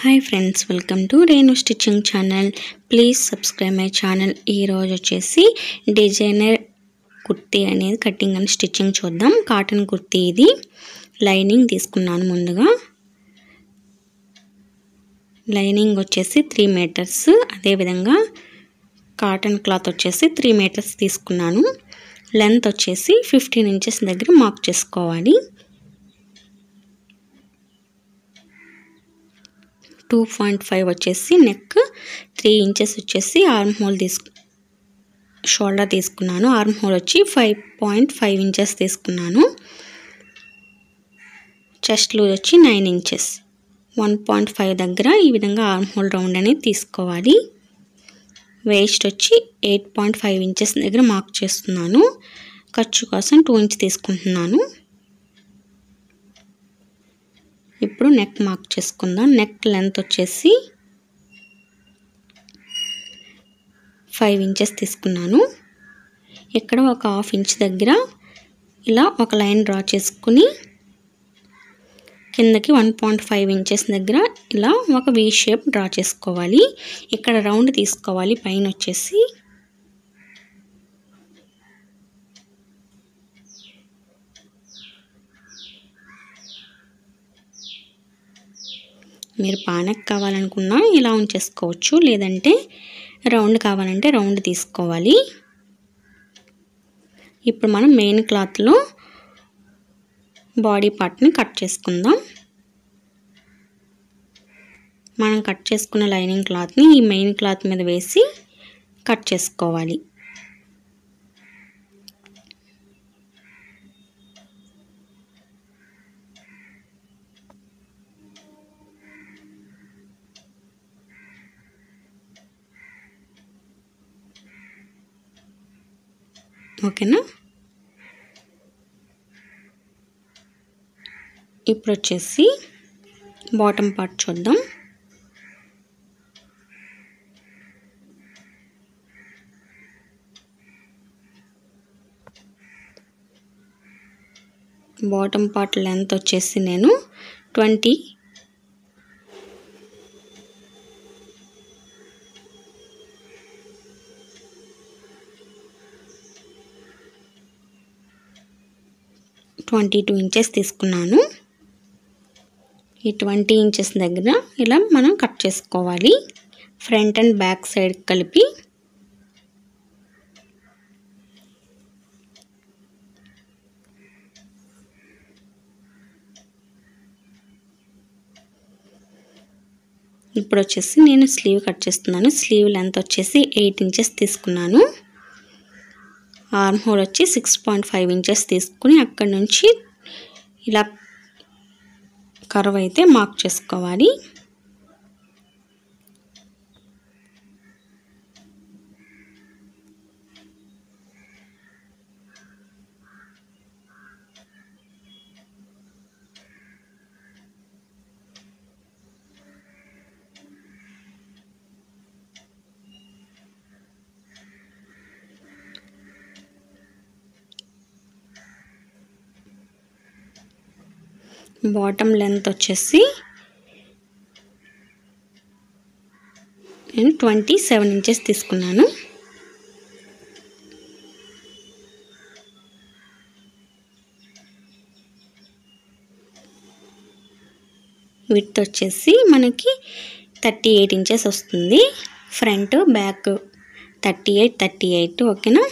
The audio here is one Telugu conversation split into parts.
Hi friends, welcome to Renu stitching channel. Please subscribe my channel. ఈరోజు వచ్చేసి డిజైనర్ కుర్తీ అనేది కటింగ్ అండ్ స్టిచ్చింగ్ చూద్దాం. కాటన్ కుర్తీ ఇది. లైనింగ్ తీసుకున్నాను. ముందుగా లైనింగ్ వచ్చేసి 3 మీటర్స్, అదేవిధంగా కాటన్ క్లాత్ వచ్చేసి 3 మీటర్స్ తీసుకున్నాను. లెంత్ వచ్చేసి 15 ఇంచెస్ దగ్గర మార్క్ చేసుకోవాలి. 2.5 వచ్చేసి నెక్, 3 ఇంచెస్ వచ్చేసి ఆర్మ్ హోల్ షోల్డర్ తీసుకున్నాను. ఆర్మ్ హోల్ వచ్చి 5.5 ఇంచెస్ తీసుకున్నాను. చెస్ట్ లూజ్ వచ్చి 9 ఇంచెస్. 1.5 దగ్గర ఈ విధంగా ఆర్మ్ హోల్ రౌండ్ అనేది తీసుకోవాలి. వేస్ట్ వచ్చి 8.5 ఇంచెస్ దగ్గర మార్క్ చేస్తున్నాను. ఖర్చు కోసం 2 ఇంచ్ తీసుకుంటున్నాను. ఇప్పుడు నెక్ మార్క్ చేసుకుందాం. నెక్ లెంత్ వచ్చేసి 5 ఇంచెస్ తీసుకున్నాను. ఇక్కడ ఒక 1/2 ఇంచ్ దగ్గర ఇలా ఒక లైన్ డ్రా చేసుకుని కిందకి 1.5 ఇంచెస్ దగ్గర ఇలా ఒక వి షేప్ డ్రా చేసుకోవాలి. ఇక్కడ రౌండ్ తీసుకోవాలి. పైన వచ్చేసి మీరు పానక్ కావాలనుకున్నా ఇలా ఉంచేసుకోవచ్చు, లేదంటే రౌండ్ కావాలంటే రౌండ్ తీసుకోవాలి. ఇప్పుడు మనం మెయిన్ క్లాత్లో బాడీ పార్ట్ని కట్ చేసుకుందాం. మనం కట్ చేసుకున్న లైనింగ్ క్లాత్ని ఈ మెయిన్ క్లాత్ మీద వేసి కట్ చేసుకోవాలి. ఓకేనా? ఇప్పుడు వచ్చేసి బాటమ్ పార్ట్ చూద్దాం. బాటమ్ పార్ట్ లెంత్ వచ్చేసి నేను 20 22 ఇంచెస్ తీసుకున్నాను. ఈ 20 ఇంచెస్ దగ్గర ఇలా మనం కట్ చేసుకోవాలి. ఫ్రంట్ అండ్ బ్యాక్ సైడ్ కలిపి ఇప్పుడు వచ్చేసి నేను స్లీవ్ కట్ చేస్తున్నాను. స్లీవ్ లెంత్ వచ్చేసి 8 ఇంచెస్ తీసుకున్నాను. ఆర్మ్ హోల్ వచ్చి 6.5 ఇంచెస్ తీసుకుని అక్కడి నుంచి ఇలా కర్వ్ అయితే మార్క్ చేసుకోవాలి. బాటమ్ లెంత్ వచ్చేసి నేను 27 ఇంచెస్ తీసుకున్నాను. విడ్త్ వచ్చేసి మనకి 38 ఇంచెస్ వస్తుంది. Front back 38. ఓకేనా?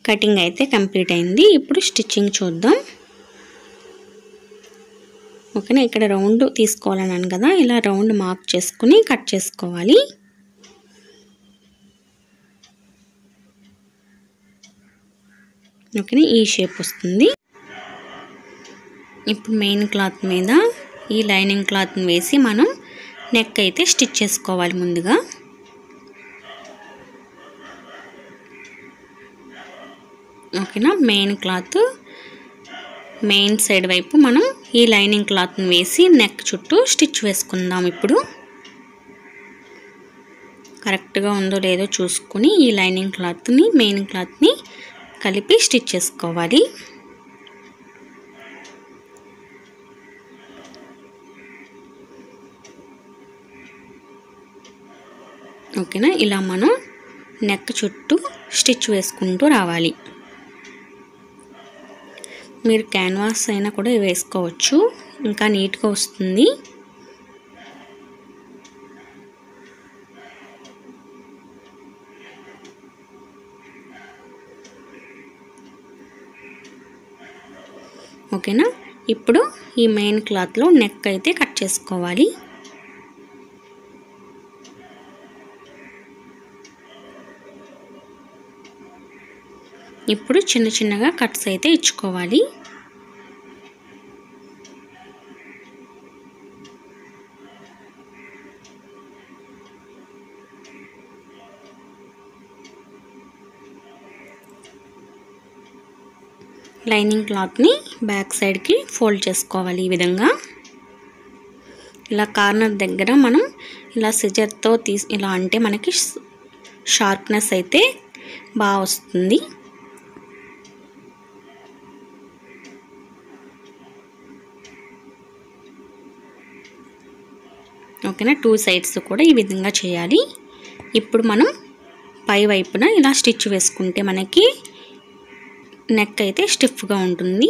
కటింగ్ అయితే కంప్లీట్ అయింది. ఇప్పుడు స్టిచ్చింగ్ చూద్దాం. ఓకేనా? ఇక్కడ రౌండ్ తీసుకోవాలన్నాను కదా, ఇలా రౌండ్ మార్క్ చేసుకుని కట్ చేసుకోవాలి. ఓకేనా? ఈ షేప్ వస్తుంది. ఇప్పుడు మెయిన్ క్లాత్ మీద ఈ లైనింగ్ క్లాత్ని వేసి మనం నెక్ అయితే స్టిచ్ చేసుకోవాలి. ముందుగా ఓకేనా? మెయిన్ క్లాత్ మెయిన్ సైడ్ వైపు మనం ఈ లైనింగ్ క్లాత్ని వేసి నెక్ చుట్టూ స్టిచ్ వేసుకుందాం. ఇప్పుడు కరెక్ట్గా ఉందో లేదో చూసుకుని ఈ లైనింగ్ క్లాత్ని మెయిన్ క్లాత్ని కలిపి స్టిచ్ చేసుకోవాలి. ఓకేనా, ఇలా మనం నెక్ చుట్టూ స్టిచ్ వేసుకుంటూ రావాలి. మీరు క్యాన్వాస్ అయినా కూడా వేసుకోవచ్చు, ఇంకా నీట్గా వస్తుంది. ఓకేనా, ఇప్పుడు ఈ మెయిన్ క్లాత్లో నెక్ అయితే కట్ చేసుకోవాలి. ఇప్పుడు చిన్న చిన్నగా కట్స్ అయితే ఇచ్చుకోవాలి. లైనింగ్ క్లాత్ని బ్యాక్ సైడ్కి ఫోల్డ్ చేసుకోవాలి. ఈ విధంగా ఇలా కార్నర్ దగ్గర మనం ఇలా సిజర్తో ఇలా అంటే మనకి షార్ప్నెస్ అయితే బాగా వస్తుంది. ఓకేనా, 2 సైడ్స్ కూడా ఈ విధంగా చేయాలి. ఇప్పుడు మనం పై వైపున ఇలా స్టిచ్ వేసుకుంటే మనకి నెక్ అయితే స్టిఫ్గా ఉంటుంది.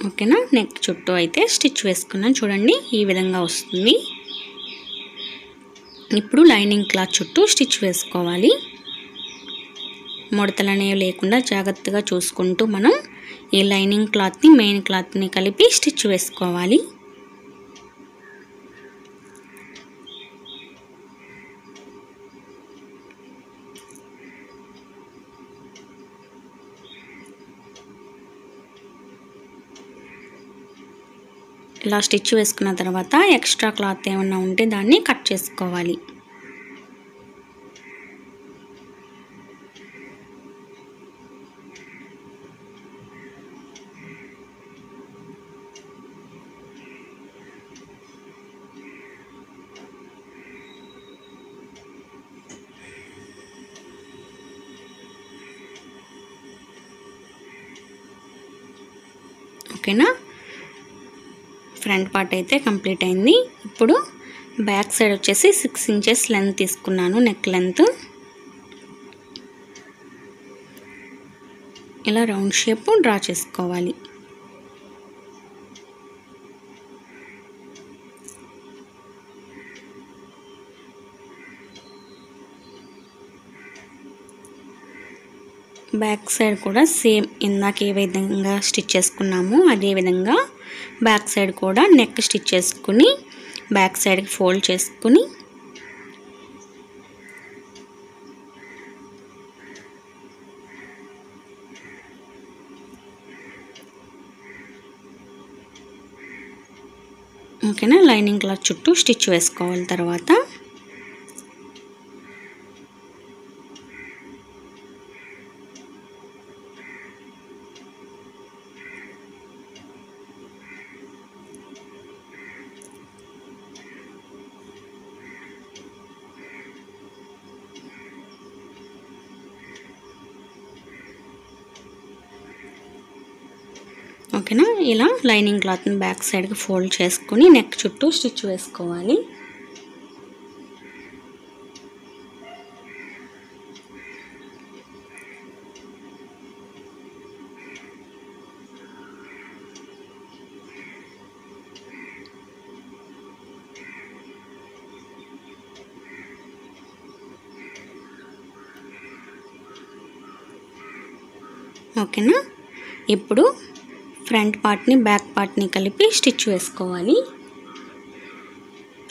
ఓకేనా, నెక్ చుట్టూ అయితే స్టిచ్ వేసుకున్నాను చూడండి, ఈ విధంగా వస్తుంది. ఇప్పుడు లైనింగ్ క్లాత్ చుట్టూ స్టిచ్ వేసుకోవాలి. ముడతలు అనేవి లేకుండా జాగ్రత్తగా చూసుకుంటూ మనం ఈ లైనింగ్ క్లాత్ని మెయిన్ క్లాత్ని కలిపి స్టిచ్ వేసుకోవాలి. ఇలా స్టిచ్ వేసుకున్న తర్వాత ఎక్స్ట్రా క్లాత్ ఏమన్నా ఉంటే దాన్ని కట్ చేసుకోవాలి. ఓకేనా, ఫ్రంట్ పార్ట్ అయితే కంప్లీట్ అయింది. ఇప్పుడు బ్యాక్ సైడ్ వచ్చేసి 6 ఇంచెస్ లెంత్ తీసుకున్నాను, నెక్ లెంత్. ఇలా రౌండ్ షేప్ డ్రా చేసుకోవాలి. బ్యాక్ సైడ్ కూడా సేమ్ ఇందాక ఏ విధంగా స్టిచ్ చేసుకున్నామో అదే విధంగా బ్యాక్ సైడ్ కూడా నెక్ స్టిచ్ చేసుకుని బ్యాక్ సైడ్కి ఫోల్డ్ చేసుకుని ఓకేనా, లైనింగ్ క్లాత్ చుట్టూ స్టిచ్ వేసుకోవాలి. తర్వాత ఓకేనా, ఇలా లైనింగ్ క్లాత్ని బ్యాక్ సైడ్కి ఫోల్డ్ చేసుకుని నెక్ చుట్టూ స్టిచ్ వేసుకోవాలి. ఓకేనా, ఇప్పుడు ఫ్రంట్ పార్ట్ని బ్యాక్ పార్ట్ని కలిపి స్టిచ్ వేసుకోవాలి.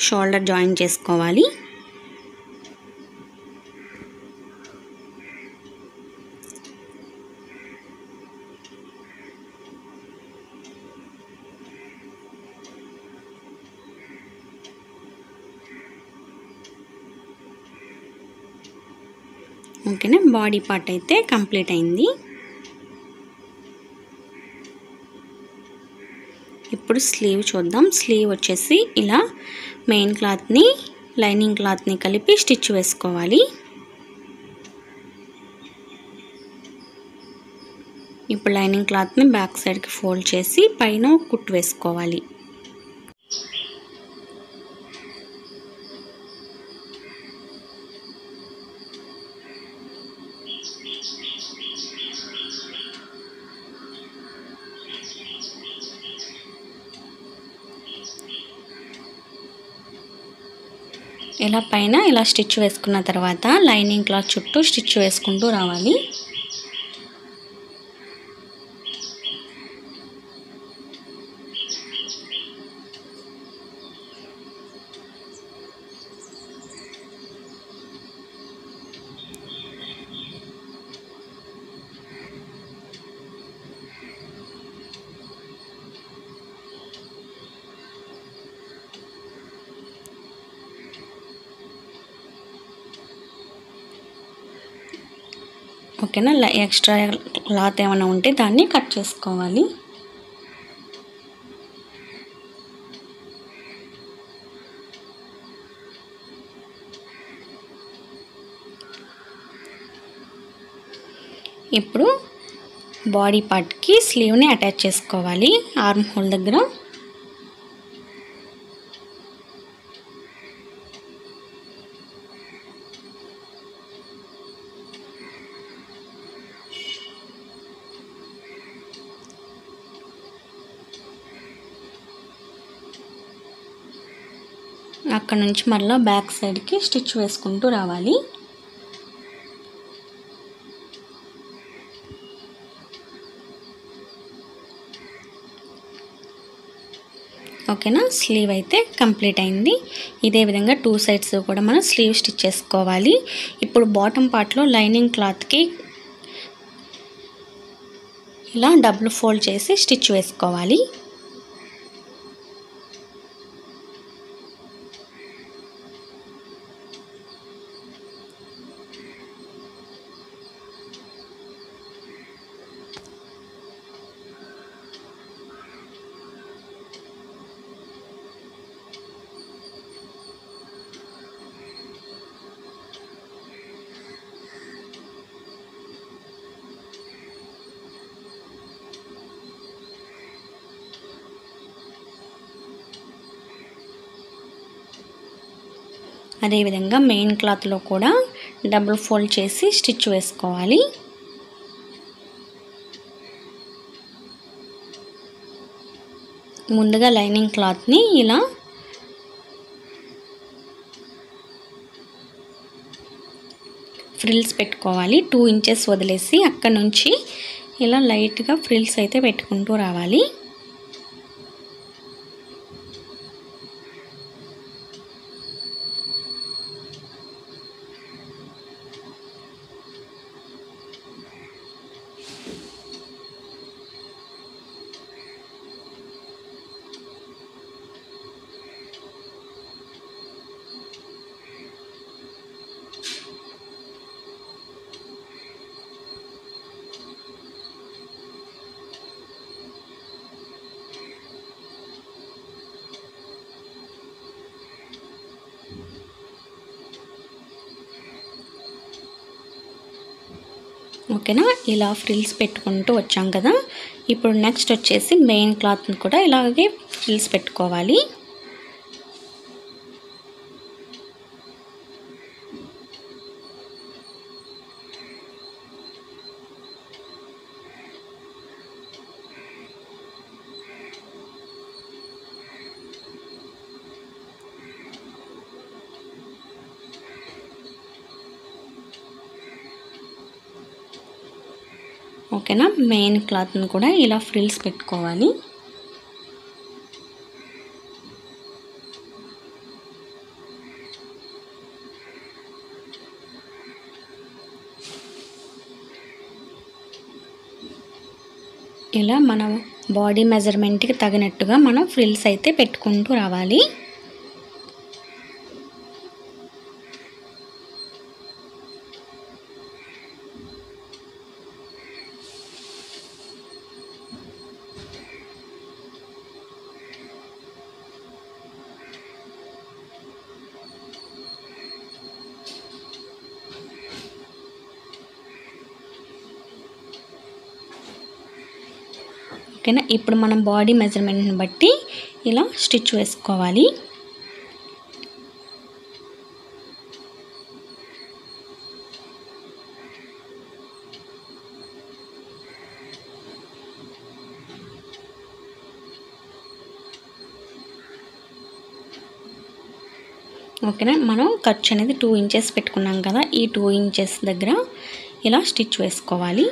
షోల్డర్ జాయిన్ చేసుకోవాలి. ఓకేనా, బాడీ పార్ట్ అయితే కంప్లీట్ అయింది. ఇప్పుడు స్లీవ్ చూద్దాం. స్లీవ్ వచ్చేసి ఇలా మెయిన్ క్లాత్ని లైనింగ్ క్లాత్ని కలిపి స్టిచ్ వేసుకోవాలి. ఇప్పుడు లైనింగ్ క్లాత్ని బ్యాక్ సైడ్కి ఫోల్డ్ చేసి పైన కుట్టు వేసుకోవాలి. ఇలా పైన ఇలా స్టిచ్ వేసుకున్న తర్వాత లైనింగ్ క్లాత్ చుట్టూ స్టిచ్ వేసుకుంటూ రావాలి. ఓకేనా, ఎక్స్ట్రా క్లాత్ ఏమైనా ఉంటే దాన్ని కట్ చేసుకోవాలి. ఇప్పుడు బాడీ పార్ట్కి స్లీవ్ని అటాచ్ చేసుకోవాలి ఆర్మ్ హోల్ దగ్గర. అక్కడ నుంచి మళ్ళీ బ్యాక్ సైడ్కి స్టిచ్ వేసుకుంటూ రావాలి. ఓకేనా, స్లీవ్ అయితే కంప్లీట్ అయింది. ఇదే విధంగా 2 సైడ్స్ కూడా మనం స్లీవ్ స్టిచ్ చేసుకోవాలి. ఇప్పుడు బాటమ్ పార్ట్లో లైనింగ్ క్లాత్కి ఇలా డబుల్ ఫోల్డ్ చేసి స్టిచ్ వేసుకోవాలి. అదేవిధంగా మెయిన్ క్లాత్లో కూడా డబుల్ ఫోల్డ్ చేసి స్టిచ్ వేసుకోవాలి. ముందుగా లైనింగ్ క్లాత్ని ఇలా ఫ్రిల్స్ పెట్టుకోవాలి. 2 ఇంచెస్ వదిలేసి అక్కడ నుంచి ఇలా లైట్గా ఫ్రిల్స్ అయితే పెట్టుకుంటూ రావాలి. ఓకేనా, ఇలా ఫ్రిల్స్ పెట్టుకుంటూ వచ్చాం కదా. ఇప్పుడు నెక్స్ట్ వచ్చేసి మెయిన్ క్లాత్ని కూడా ఇలాగే ఫ్రిల్స్ పెట్టుకోవాలి. ఓకేనా, మెయిన్ క్లాత్ని కూడా ఇలా ఫ్రిల్స్ పెట్టుకోవాలి. ఇలా మన బాడీ మెజర్మెంట్కి తగినట్టుగా మనం ఫ్రిల్స్ అయితే పెట్టుకుంటూ రావాలి. ఓకేనా. ఇప్పుడు మనం బాడీ మెజర్మెంట్ని బట్టి ఇలా స్టిచ్ వేసుకోవాలి. ఓకేనా. మనం ఖర్చు అనేది 2 ఇంచెస్ పెట్టుకున్నాం కదా, ఈ 2 ఇంచెస్ దగ్గర ఇలా స్టిచ్ వేసుకోవాలి.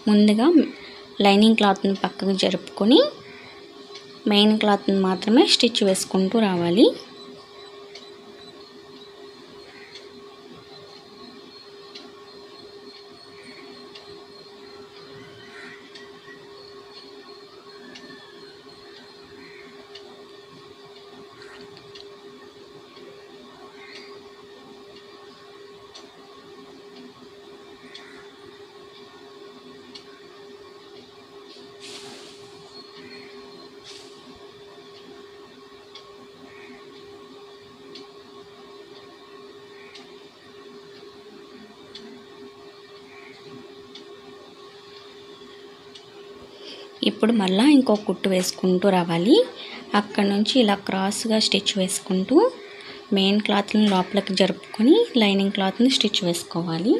ముందుగా లైనింగ్ క్లాత్ని పక్కకు జరుపుకొని మెయిన్ క్లాత్ని మాత్రమే స్టిచ్ వేసుకుంటూ రావాలి. ఇప్పుడు మళ్ళీ ఇంకో కుట్టు వేసుకుంటూ రావాలి. అక్కడ నుంచి ఇలా క్రాస్గా స్టిచ్ వేసుకుంటూ మెయిన్ క్లాత్ని లోపలికి జరుపుకొని లైనింగ్ క్లాత్ని స్టిచ్ వేసుకోవాలి.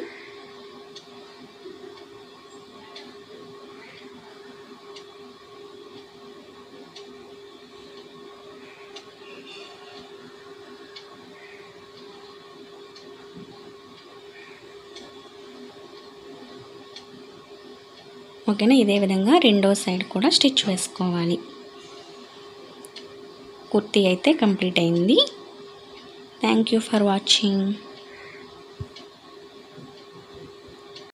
ఓకేనా. ఇదే విధంగా రెండో సైడ్ కూడా స్టిచ్ వేసుకోవాలి. కుర్తీ అయితే కంప్లీట్ అయింది. Thank you for watching.